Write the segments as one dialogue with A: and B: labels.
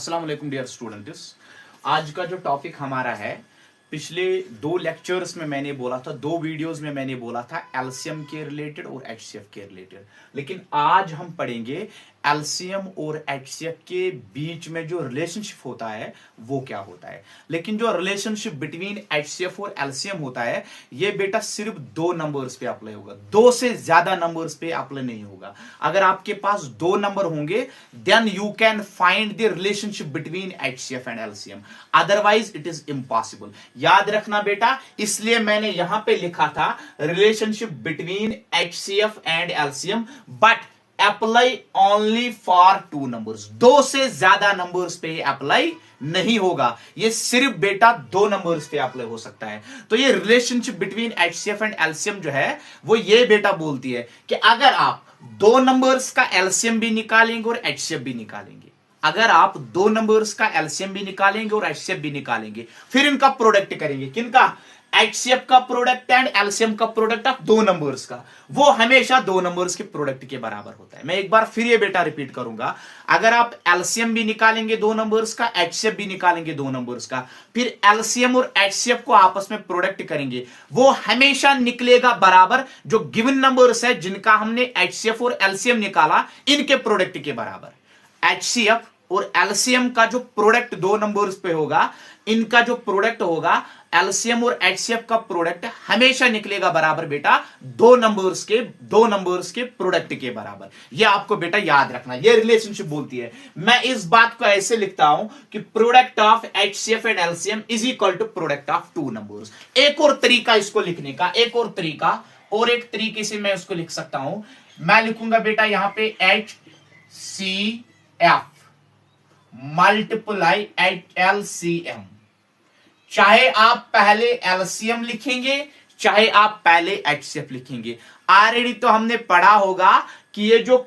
A: अस्सलाम वालेकुम dear students. आज का जो टॉपिक हमारा है, पिछले दो लेक्चर्स में मैंने बोला था, दो वीडियोस में मैंने बोला था एलसीएम के रिलेटेड और एचसीएफ के रिलेटेड। लेकिन आज हम पढ़ेंगे एलसीएम और एचसीएफ के बीच में जो रिलेशनशिप होता है वो क्या होता है। लेकिन जो रिलेशनशिप बिटवीन एचसीएफ और एलसीएम होता है ये बेटा सिर्फ दो नंबर्स पे अप्लाई होगा, दो से ज्यादा नंबर्स पे अप्लाई नहीं होगा। अगर आपके पास दो नंबर होंगे then you can find the relationship between HCF and LCM, otherwise it is impossible. याद रखना बेटा, इसलिए मैंने यहां पे लिखा था relationship between HCF and LCM but apply only for two numbers. दो से ज्यादा नंबर्स पे अप्लाई नहीं होगा, ये सिर्फ बेटा दो नंबर्स पे अप्लाई हो सकता है। तो ये relationship between HCF and LCM जो है वो ये बेटा बोलती है कि अगर आप दो नंबर्स का एलसीएम भी निकालेंगे और एचसीएफ भी निकालेंगे, अगर आप दो नंबर्स का एलसीएम भी निकालेंगे और एचसीएफ भी निकालेंगे, फिर इनका प्रोडक्ट करेंगे, किनका? एचसीएफ का प्रोडक्ट एंड एलसीएम का प्रोडक्ट ऑफ दो नंबर्स का, वो हमेशा दो नंबर्स के प्रोडक्ट के बराबर होता है। मैं एक बार फिर ये बेटा रिपीट करूंगा, अगर आप एलसीएम भी निकालेंगे दो नंबर्स का, एचसीएफ भी निकालेंगे दो नंबर्स का, फिर एलसीएम और एचसीएफ को आपस में प्रोडक्ट करेंगे, वो हमेशा निकलेगा बराबर जो गिवन नंबर्स है जिनका हमने एचसीएफ और एलसीएम निकाला इनके प्रोडक्ट के बराबर। एचसीएफ और एलसीएम का जो प्रोडक्ट दो नंबर्स पे होगा, इनका जो प्रोडक्ट होगा एलसीएम और एचसीएफ का प्रोडक्ट हमेशा निकलेगा बराबर बेटा दो नंबर्स के प्रोडक्ट के बराबर। ये आपको बेटा याद रखना, ये रिलेशनशिप बोलती है। मैं इस बात को ऐसे लिखता हूं कि product of HCF and LCM is equal to product of two numbers. एक और तरीका इसको लिखने का, एक तरीके से मैं उसको लिख सकता हूं। मैं लिखूंगा बेटा यहां पे एचसीएफ मल्टीप्लाई एलसीएम। चाहे आप पहले एलसीएम लिखेंगे चाहे आप पहले एचसीएफ लिखेंगे। ऑलरेडी तो हमने पढ़ा होगा कि ये जो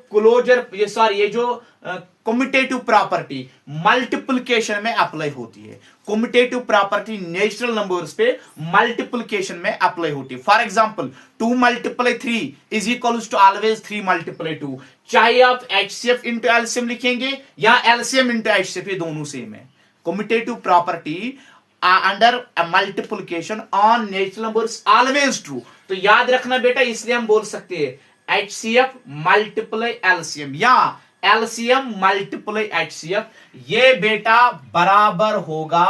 A: कम्यूटेटिव प्रॉपर्टी मल्टीप्लिकेशन में अप्लाई होती है। कम्यूटेटिव प्रॉपर्टी नेचुरल नंबर्स पे मल्टीप्लिकेशन में अप्लाई होती है। For example 2 multiply 3 is equals to always 3 multiply 2। चाहे आप एचसीएफ इंटू एलसीएम लिखेंगे या एलसीएम इंटू एचसीएफ, ये दोनों सेम है। Commutative property under multiplication on natural numbers always true. तो याद रखना बेटा, इसलिए हम बोल सकते हैं एचसीएफ मल्टीप्लाई एलसीएम या एलसीएम मल्टीप्लाई एचसीएफ, ये बेटा बराबर होगा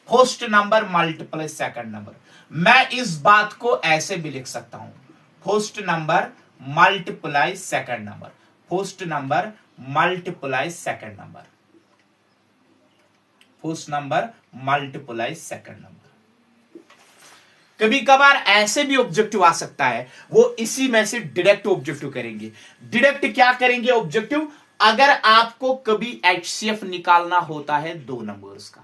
A: first number multiply second number. मैं इस बात को ऐसे भी लिख सकता हूं, first number multiply second number, first number multiply second number, first number multiply second number. कभी कभार ऐसे भी ऑब्जेक्टिव आ सकता है, वो इसी में से डायरेक्ट ऑब्जेक्टिव करेंगे। डायरेक्ट क्या करेंगे ऑब्जेक्टिव? अगर आपको कभी एचसीएफ निकालना होता है दो नंबर्स का,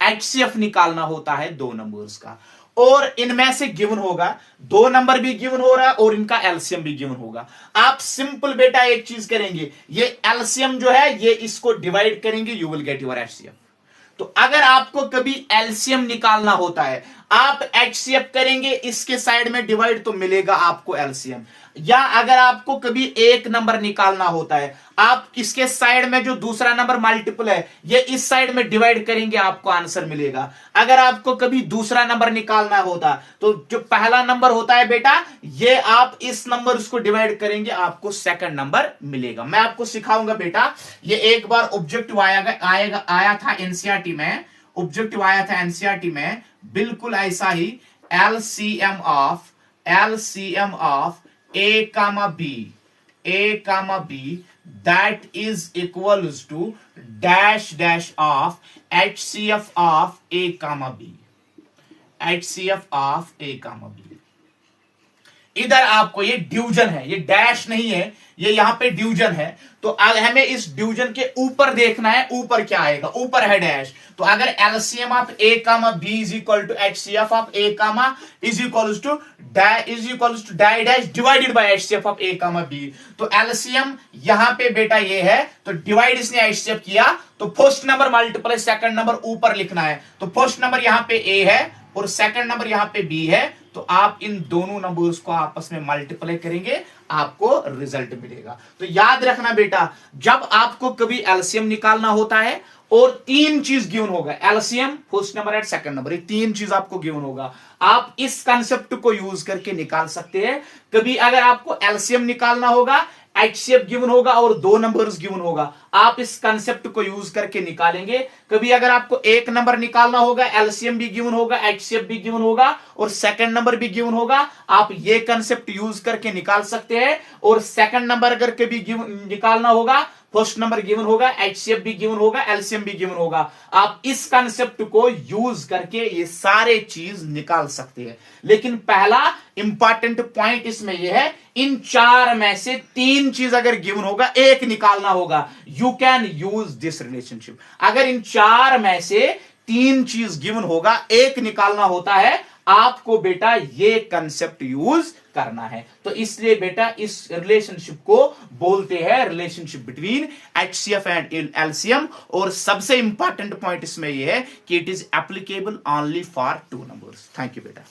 A: एचसीएफ निकालना होता है दो नंबर्स का, और इनमें से गिवन होगा, दो नंबर भी गिवन हो रहा है और इनका एलसीएम भी गिवन होगा, आप सिंपल बेटा एक चीज करेंगे, ये एलसीएम जो है ये इसको डिवाइड करेंगे, you will get your HCF. तो अगर आपको कभी एलसीएम निकालना होता है, आप एचसीएफ करेंगे, इसके साइड में डिवाइड, तो मिलेगा आपको एलसीएम। या अगर आपको कभी एक नंबर निकालना होता है, आप इसके साइड में जो दूसरा नंबर मल्टीपल है ये इस साइड में डिवाइड करेंगे, आपको आंसर मिलेगा। अगर आपको कभी दूसरा नंबर निकालना होता तो जो पहला नंबर होता है बेटा, ये आप इस नंबर उसको डिवाइड करेंगे, आपको सेकंड नंबर मिलेगा। मैं आपको सिखाऊंगा बेटा, ये एक बार ऑब्जेक्टिव आया था एनसीईआरटी में, ऑब्जेक्टिव आया था एनसीईआरटी में, बिल्कुल ऐसा ही। LCM of A comma B that is equals to dash of HCF of A comma B, HCF of A comma B। इधर आपको ये डिवीजन है, ये डैश नहीं है, ये यहां पे डिवीजन है। तो हमें इस डिवीजन के ऊपर देखना है, ऊपर क्या आएगा, ऊपर है डैश। तो अगर LCM of A comma B is equal to HCF of A comma is equals to die dash divided by HCF of A comma B. तो एलसीएम यहां पे बेटा ये है, तो डिवाइड इसने एचसीएफ किया, तो first number multiply second number ऊपर लिखना है। तो फर्स्ट नंबर यहां पे ए है और सेकंड नंबर यहां पे बी है, तो आप इन दोनों नंबर्स को आपस में मल्टीप्लाई करेंगे, आपको रिजल्ट मिलेगा। तो याद रखना बेटा, जब आपको कभी एलसीएम निकालना होता है और तीन चीज गिवन होगा, LCM, first number and second number, ये तीन चीज आपको गिवन होगा। आप इस कंसेप्ट को यूज करके निकाल सकते हैं। कभी अगर आपको एलसीएम निकालना होगा, एचसीएफ गिवन होगा और दो नंबर्स गिवन होगा, आप इस कंसेप्ट को यूज करके निकालेंगे। कभी अगर आपको एक नंबर निकालना होगा, एलसीएम भी गिवन होगा, एचसीएफ भी गिवन होगा और सेकंड नंबर भी गिवन होगा, आप ये कंसेप्ट यूज करके निकाल सकते हैं। और सेकंड नंबर अगर कभी निकालना होगा, फर्स्ट नंबर गिवन होगा, एचसीएफ भी गिवन होगा, एलसीएम भी गिवन होगा, आप इस कंसेप्ट को यूज करके ये सारे चीज निकाल सकते हैं। लेकिन पहला इंपॉर्टेंट पॉइंट इसमें यह है, इन चार में से तीन चीज अगर गिवन होगा, एक निकालना होगा, you can use this relationship. अगर इन चार में से तीन चीज गिवन होगा, एक निकालना होता है, आपको बेटा ये कंसेप्ट यूज करना है। तो इसलिए बेटा इस रिलेशनशिप को बोलते हैं relationship between HCF and LCM. और सबसे इंपॉर्टेंट पॉइंट इसमें यह है कि it is applicable only for two numbers. Thank you बेटा।